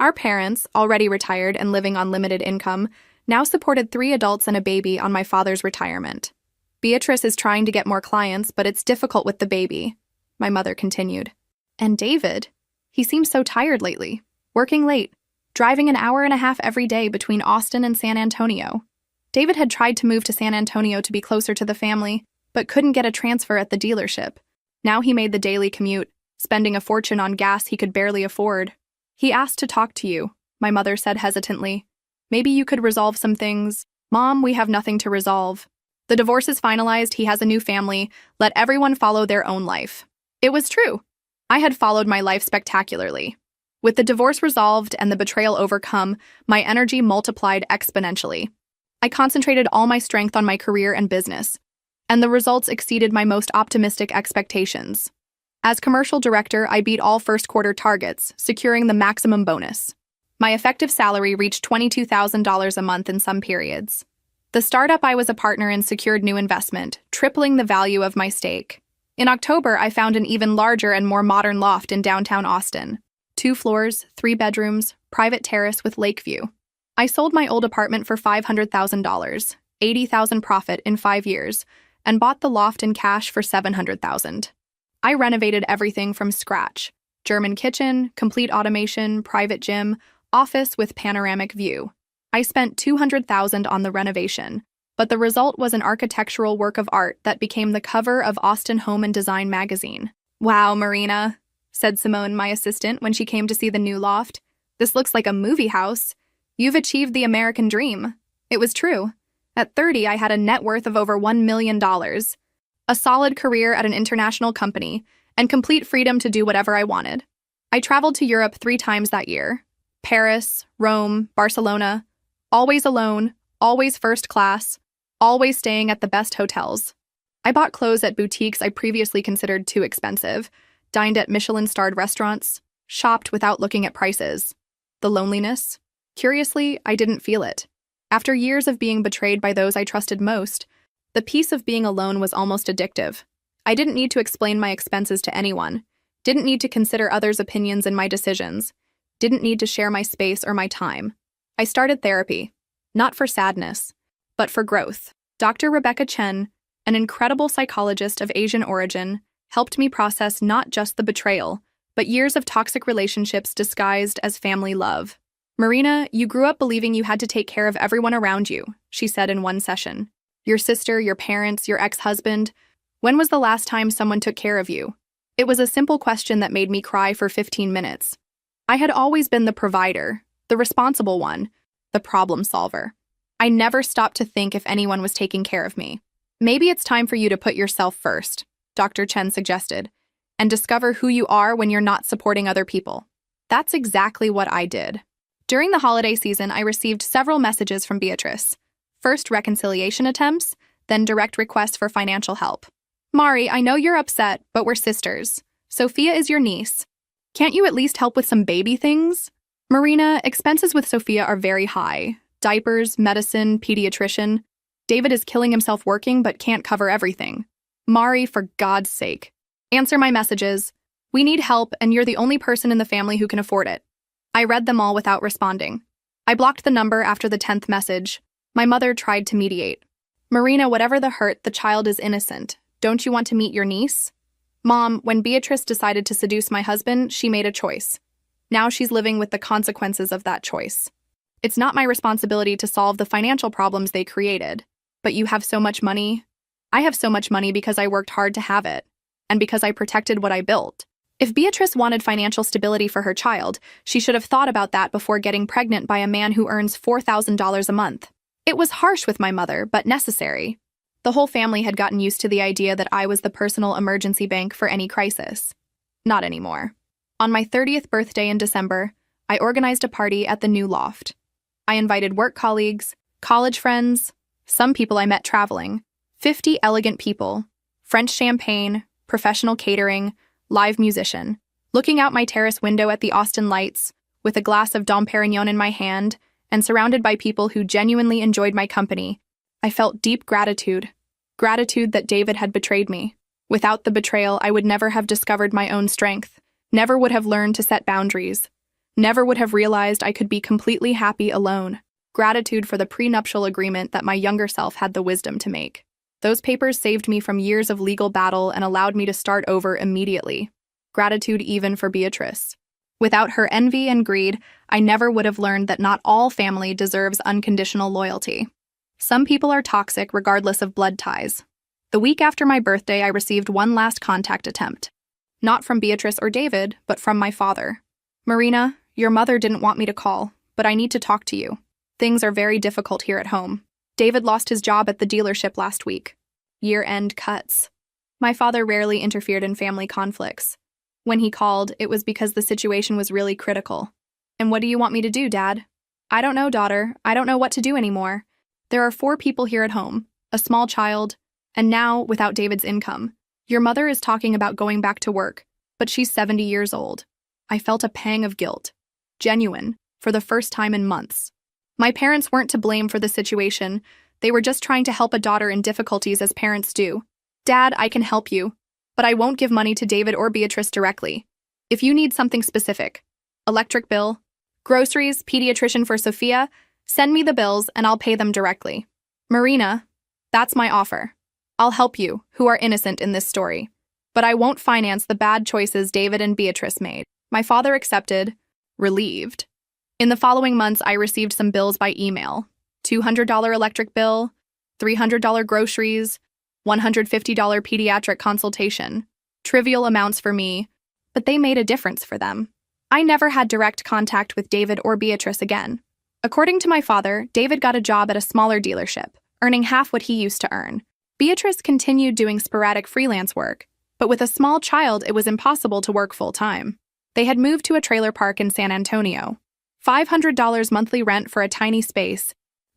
Our parents, already retired and living on limited income, now supported 3 adults and a baby on my father's retirement. Beatrice is trying to get more clients, but it's difficult with the baby, my mother continued. And David? He seems so tired lately, working late, driving an hour and a half every day between Austin and San Antonio. David had tried to move to San Antonio to be closer to the family, but couldn't get a transfer at the dealership. Now he made the daily commute, spending a fortune on gas he could barely afford. He asked to talk to you, my mother said hesitantly. Maybe you could resolve some things. Mom, we have nothing to resolve. The divorce is finalized, he has a new family, let everyone follow their own life. It was true. I had followed my life spectacularly. With the divorce resolved and the betrayal overcome, my energy multiplied exponentially. I concentrated all my strength on my career and business, and the results exceeded my most optimistic expectations. As commercial director, I beat all first-quarter targets, securing the maximum bonus. My effective salary reached $22,000 a month in some periods. The startup I was a partner in secured new investment, tripling the value of my stake. In October, I found an even larger and more modern loft in downtown Austin. 2 floors, 3 bedrooms, private terrace with lake view. I sold my old apartment for $500,000, $80,000 profit in 5 years, and bought the loft in cash for $700,000. I renovated everything from scratch. German kitchen, complete automation, private gym, office with panoramic view. I spent $200,000 on the renovation, but the result was an architectural work of art that became the cover of Austin Home and Design magazine. Wow, Marina, said Simone, my assistant, when she came to see the new loft. This looks like a movie house. You've achieved the American dream. It was true. At 30, I had a net worth of over $1 million, a solid career at an international company, and complete freedom to do whatever I wanted. I traveled to Europe 3 times that year. Paris, Rome, Barcelona, always alone, always first class, always staying at the best hotels. I bought clothes at boutiques I previously considered too expensive, dined at Michelin-starred restaurants, shopped without looking at prices. The loneliness? Curiously, I didn't feel it. After years of being betrayed by those I trusted most, the peace of being alone was almost addictive. I didn't need to explain my expenses to anyone, didn't need to consider others' opinions in my decisions, didn't need to share my space or my time. I started therapy, not for sadness, but for growth. Dr. Rebecca Chen, an incredible psychologist of Asian origin, helped me process not just the betrayal, but years of toxic relationships disguised as family love. "Marina, you grew up believing you had to take care of everyone around you," she said in one session. "Your sister, your parents, your ex-husband. When was the last time someone took care of you?" It was a simple question that made me cry for 15 minutes. I had always been the provider, the responsible one, the problem solver. I never stopped to think if anyone was taking care of me. "Maybe it's time for you to put yourself first," Dr. Chen suggested, "and discover who you are when you're not supporting other people." That's exactly what I did. During the holiday season, I received several messages from Beatrice. First reconciliation attempts, then direct requests for financial help. "Mari, I know you're upset, but we're sisters. Sophia is your niece. Can't you at least help with some baby things?" "Marina, expenses with Sophia are very high. Diapers, medicine, pediatrician. David is killing himself working but can't cover everything. Mari, for God's sake. Answer my messages. We need help, and you're the only person in the family who can afford it." I read them all without responding. I blocked the number after the 10th message. My mother tried to mediate. "Marina, whatever the hurt, the child is innocent. Don't you want to meet your niece?" "Mom, when Beatrice decided to seduce my husband, she made a choice. Now she's living with the consequences of that choice. It's not my responsibility to solve the financial problems they created. But you have so much money." "I have so much money because I worked hard to have it, and because I protected what I built." If Beatrice wanted financial stability for her child, she should have thought about that before getting pregnant by a man who earns $4,000 a month. It was harsh with my mother, but necessary. The whole family had gotten used to the idea that I was the personal emergency bank for any crisis. Not anymore. On my 30th birthday in December, I organized a party at the new loft. I invited work colleagues, college friends, some people I met traveling, 50 elegant people, French champagne, professional catering, live musician. Looking out my terrace window at the Austin lights, with a glass of Dom Perignon in my hand, and surrounded by people who genuinely enjoyed my company, I felt deep gratitude. Gratitude that David had betrayed me. Without the betrayal, I would never have discovered my own strength, never would have learned to set boundaries, never would have realized I could be completely happy alone. Gratitude for the prenuptial agreement that my younger self had the wisdom to make. Those papers saved me from years of legal battle and allowed me to start over immediately. Gratitude even for Beatrice. Without her envy and greed, I never would have learned that not all family deserves unconditional loyalty. Some people are toxic regardless of blood ties. The week after my birthday, I received one last contact attempt. Not from Beatrice or David, but from my father. "Marina, your mother didn't want me to call, but I need to talk to you. Things are very difficult here at home. David lost his job at the dealership last week. Year-end cuts." My father rarely interfered in family conflicts. When he called, it was because the situation was really critical. "And what do you want me to do, Dad?" "I don't know, daughter. I don't know what to do anymore. There are 4 people here at home, a small child, and now, without David's income. Your mother is talking about going back to work, but she's 70 years old." I felt a pang of guilt. Genuine, for the first time in months. My parents weren't to blame for the situation. They were just trying to help a daughter in difficulties as parents do. "Dad, I can help you, but I won't give money to David or Beatrice directly. If you need something specific, electric bill, groceries, pediatrician for Sophia, send me the bills and I'll pay them directly. Marina, that's my offer. I'll help you, who are innocent in this story. But I won't finance the bad choices David and Beatrice made." My father accepted, relieved. In the following months, I received some bills by email. $200 electric bill, $300 groceries, $150 pediatric consultation. Trivial amounts for me, but they made a difference for them. I never had direct contact with David or Beatrice again. According to my father, David got a job at a smaller dealership, earning half what he used to earn. Beatrice continued doing sporadic freelance work, but with a small child, it was impossible to work full-time. They had moved to a trailer park in San Antonio. $500 monthly rent for a tiny space,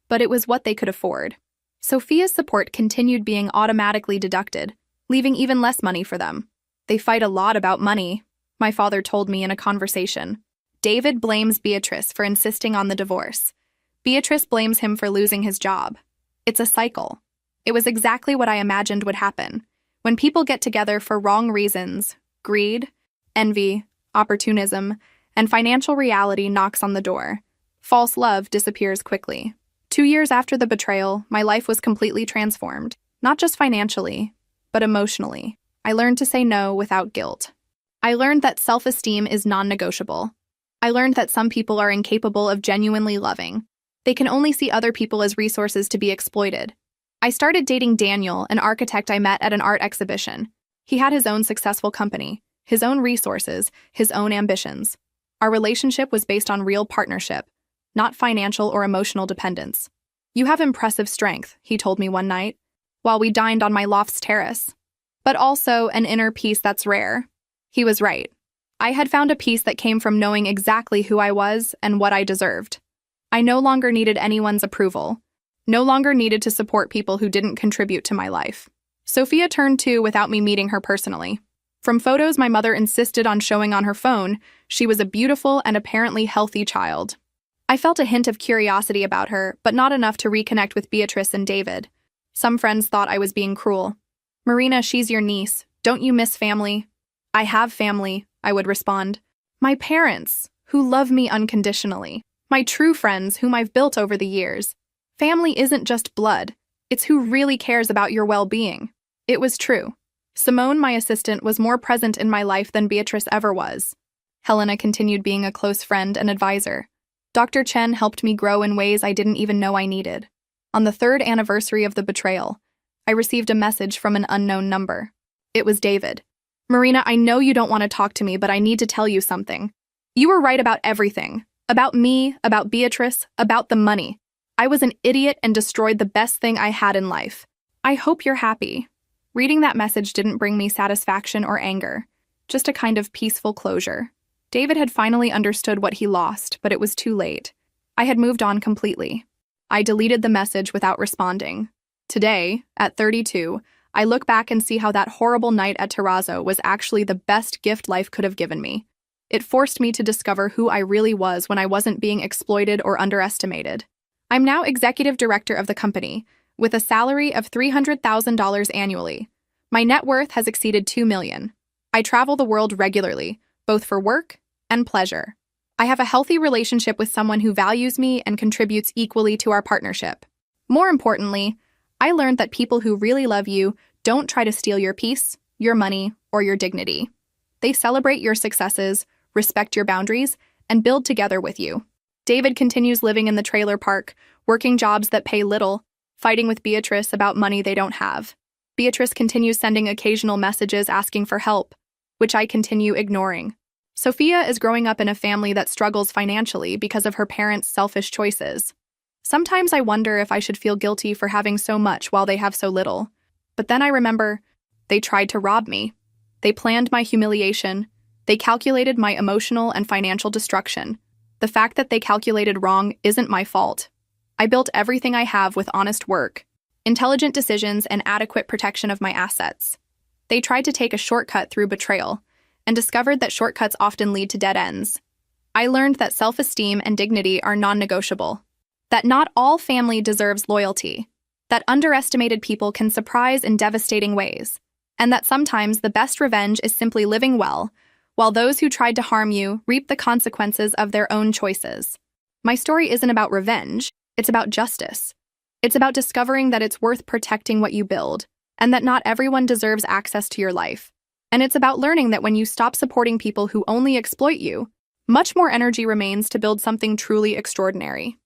but it was what they could afford. Sophia's support continued being automatically deducted, leaving even less money for them. "They fight a lot about money," my father told me in a conversation. David blames Beatrice for insisting on the divorce. Beatrice blames him for losing his job. It's a cycle. It was exactly what I imagined would happen. When people get together for wrong reasons, greed, envy, opportunism, and financial reality knocks on the door. False love disappears quickly. 2 years after the betrayal, my life was completely transformed, not just financially, but emotionally. I learned to say no without guilt. I learned that self-esteem is non-negotiable. I learned that some people are incapable of genuinely loving. They can only see other people as resources to be exploited. I started dating Daniel, an architect I met at an art exhibition. He had his own successful company, his own resources, his own ambitions. Our relationship was based on real partnership, not financial or emotional dependence. "You have impressive strength," he told me one night, while we dined on my loft's terrace. "But also an inner peace that's rare." He was right. I had found a peace that came from knowing exactly who I was and what I deserved. I no longer needed anyone's approval, no longer needed to support people who didn't contribute to my life. Sophia turned 2 without me meeting her personally. From photos my mother insisted on showing on her phone, she was a beautiful and apparently healthy child. I felt a hint of curiosity about her, but not enough to reconnect with Beatrice and David. Some friends thought I was being cruel. "Marina, she's your niece. Don't you miss family?" "I have family," I would respond. "My parents, who love me unconditionally. My true friends, whom I've built over the years. Family isn't just blood. It's who really cares about your well-being." It was true. Simone, my assistant, was more present in my life than Beatrice ever was. Helena continued being a close friend and advisor. Dr. Chen helped me grow in ways I didn't even know I needed. On the 3rd anniversary of the betrayal, I received a message from an unknown number. It was David. "Marina, I know you don't want to talk to me, but I need to tell you something. You were right about everything. About me, about Beatrice, about the money. I was an idiot and destroyed the best thing I had in life. I hope you're happy." Reading that message didn't bring me satisfaction or anger, just a kind of peaceful closure. David had finally understood what he lost, but it was too late. I had moved on completely. I deleted the message without responding. Today, at 32, I look back and see how that horrible night at Terrazzo was actually the best gift life could have given me. It forced me to discover who I really was when I wasn't being exploited or underestimated. I'm now executive director of the company, with a salary of $300,000 annually. My net worth has exceeded $2 million. I travel the world regularly, both for work and pleasure. I have a healthy relationship with someone who values me and contributes equally to our partnership. More importantly, I learned that people who really love you don't try to steal your peace, your money, or your dignity. They celebrate your successes, respect your boundaries, and build together with you. David continues living in the trailer park, working jobs that pay little, fighting with Beatrice about money they don't have. Beatrice continues sending occasional messages asking for help, which I continue ignoring. Sophia is growing up in a family that struggles financially because of her parents' selfish choices. Sometimes I wonder if I should feel guilty for having so much while they have so little. But then I remember, they tried to rob me. They planned my humiliation. They calculated my emotional and financial destruction. The fact that they calculated wrong isn't my fault. I built everything I have with honest work, intelligent decisions, and adequate protection of my assets. They tried to take a shortcut through betrayal, and discovered that shortcuts often lead to dead ends. I learned that self-esteem and dignity are non-negotiable, that not all family deserves loyalty, that underestimated people can surprise in devastating ways, and that sometimes the best revenge is simply living well, while those who tried to harm you reap the consequences of their own choices. My story isn't about revenge, it's about justice. It's about discovering that it's worth protecting what you build, and that not everyone deserves access to your life. And it's about learning that when you stop supporting people who only exploit you, much more energy remains to build something truly extraordinary.